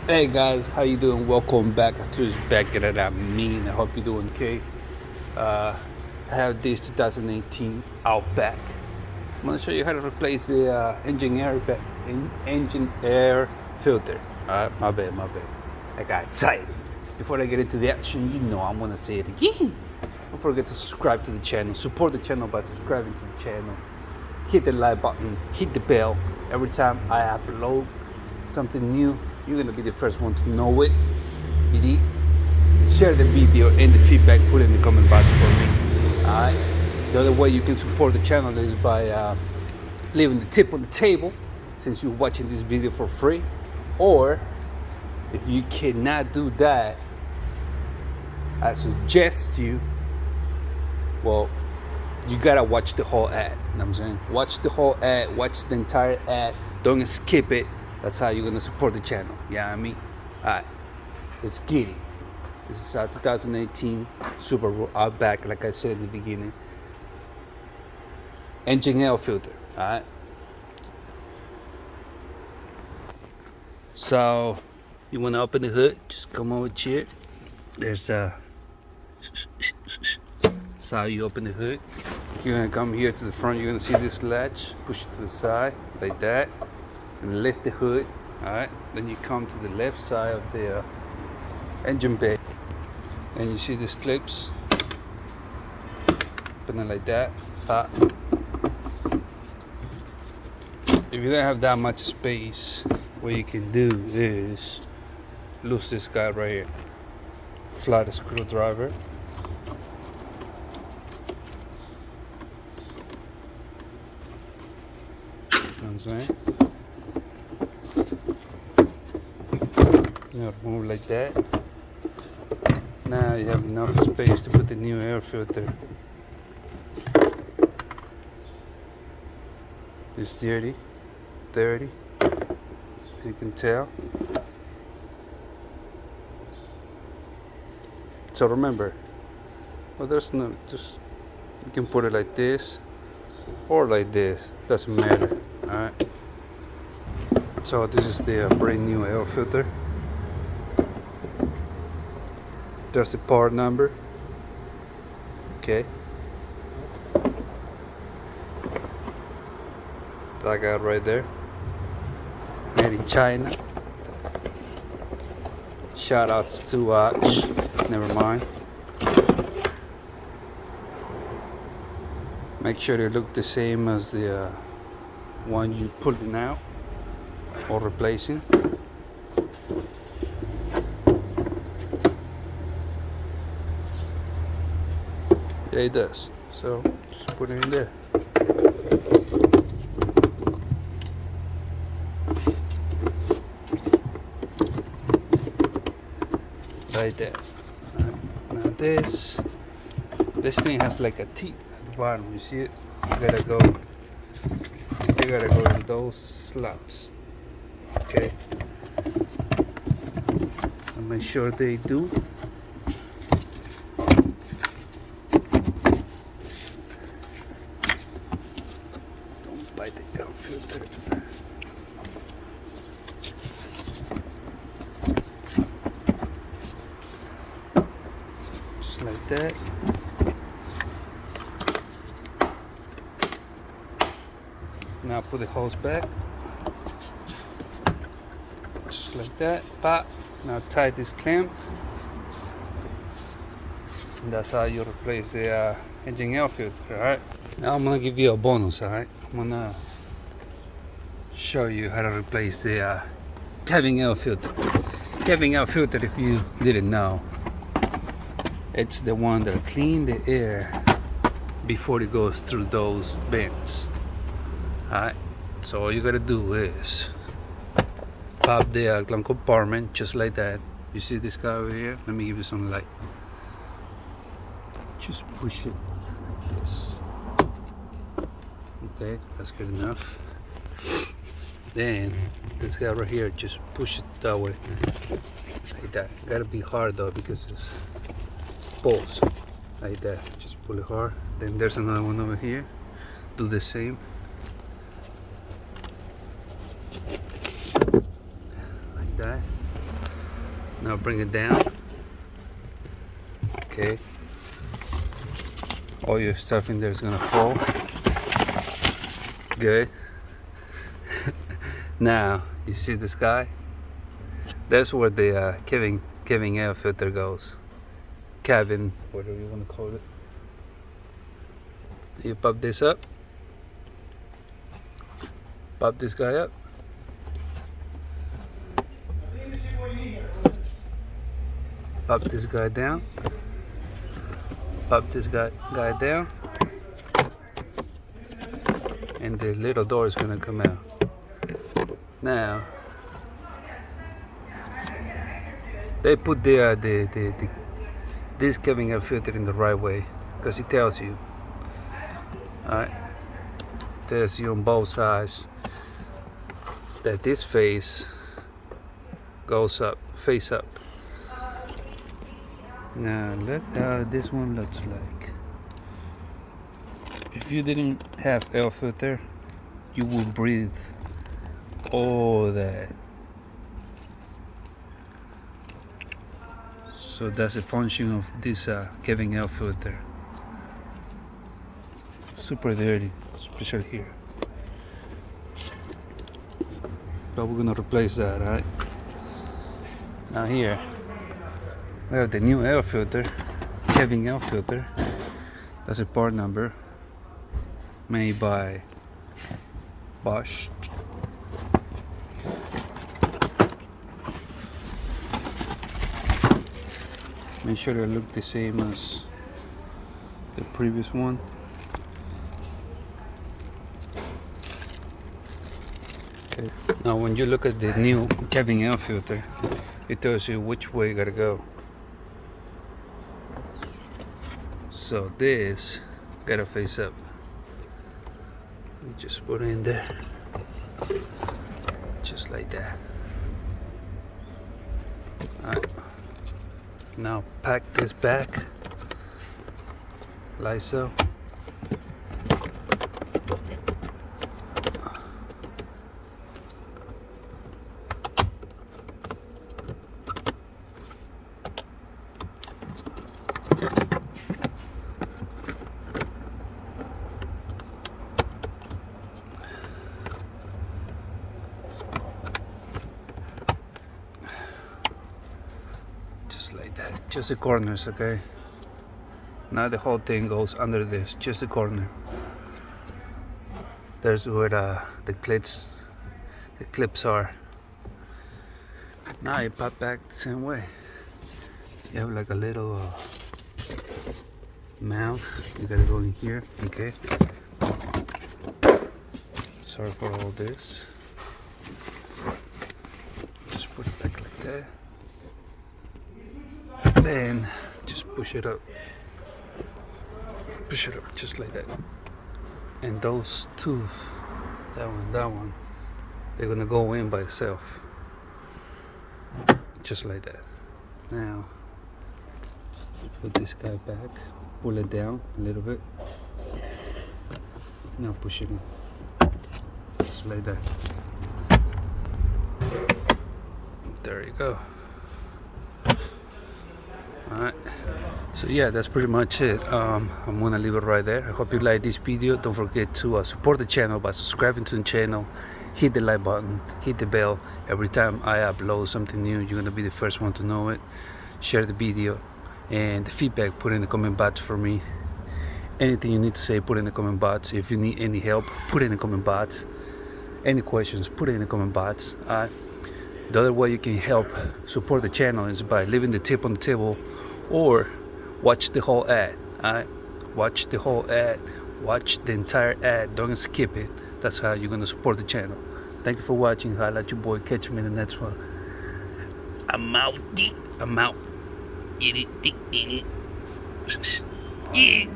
Hey guys, how you doing? Welcome back to this back that I mean. I hope you're doing okay. Uh, I have this 2018 Outback. I'm gonna show you how to replace the engine air filter. Alright, my bad. I got excited. Before I get into the action, I'm gonna say it again. Don't forget to subscribe to the channel. Support the channel by subscribing to the channel. Hit the like button. Hit the bell. Every time I upload something new, you're gonna be the first one to know it. It. Share the video and the feedback. Put it in the comment box for me. Alright. The other way you can support the channel is by leaving the tip on the table, since you're watching this video for free. Or if you cannot do that, I suggest you gotta watch the whole ad. You know what I'm saying? Watch the whole ad, watch the entire ad, don't skip it. That's how you're gonna support the channel. Yeah, I mean? Alright, let's get it. This is our 2018 Subaru Outback, like I said in the beginning. Engine air filter, alright? So, you wanna open the hood, just come over here. There's that's how you open the hood. You're gonna come here to the front, you're gonna see this latch, push it to the side, like that, and lift the hood, alright? Then you come to the left side of the engine bay, and you see these clips, open it like that, pop. If you don't have that much space, what you can do is loose this guy right here, flat screwdriver. You know what I'm saying? Move like that. Now you have enough space to put the new air filter. It's dirty, you can tell. So remember, there's no, just you can put it like this or like this, doesn't matter. Alright. So this is the brand new air filter. There's the part number. Okay. That guy right there. Made in China. Shout outs to Watch. Never mind. Make sure they look the same as the one you pulling out or replacing. Yeah, it does. So just put it in there. Right there. Now this thing has like a teeth at the bottom. You see it? You gotta go in those slots. Okay. And make sure they do. Don't bite the air filter. Just like that. Now put the hose back, just like that. Pop. Now tie this clamp. And that's how you replace the engine air filter. Alright. Now I'm gonna give you a bonus. Alright. I'm gonna show you how to replace the cabin air filter. Cabin air filter, if you didn't know, it's the one that cleans the air before it goes through those vents. Alright, so all you gotta do is pop the glove compartment just like that. You see this guy over here? Let me give you some light. Just push it like this. Okay, that's good enough. Then this guy right here, just push it that way, like that. Gotta be hard though because it's bolts, like that. Just pull it hard. Then there's another one over here. Do the same. Like that. Now bring it down. Okay. All your stuff in there is gonna fall. Good. Now you see this guy? That's where the cabin air filter goes. Cabin, whatever you want to call it. You pop this up. Pop this guy up. Pop this guy down. Pop this guy down. And the little door is gonna come out. Now they put this cabin air filter in the right way because it tells you. Alright, tells you on both sides that this face goes up, face up. Now look how this one looks like. If you didn't have air filter, you will breathe all that. So that's the function of this cabin air filter. Super dirty, especially here. But we're gonna replace that, right? Now here we have the new air filter, cabin air filter. That's a part number made by Bosch. Make sure they look the same as the previous one. Okay. Now when you look at the new cabin air filter, it tells you which way you gotta go. So this gotta face up. You just put it in there, just like that. Alright. Now pack this back, like so. Like that, just the corners, okay? Not the whole thing goes under this, just the corner. There's where the clips are. Now you pop back the same way. You have like a little mount. You gotta go in here, okay? Sorry for all this. Just put it back like that. Then just push it up just like that, and those two, that one, they're gonna go in by itself, just like that. Now put this guy back, pull it down a little bit, now push it in, just like that. There you go. Alright, so yeah, that's pretty much it. I'm gonna leave it right there. I hope you like this video. Don't forget to support the channel by subscribing to the channel, hit the like button, hit the bell. Every time I upload something new, you're gonna be the first one to know it. Share the video, and the feedback, put in the comment box for me. Anything you need to say, put in the comment box. If you need any help, put it in the comment box. Any questions, put it in the comment box. The other way you can help support the channel is by leaving the tip on the table, or watch the whole ad. Watch the whole ad, watch the entire ad, don't skip it. That's how you're gonna support the channel. Thank you for watching. Holla at your boy, catch me in the next one. I'm out. Yeah.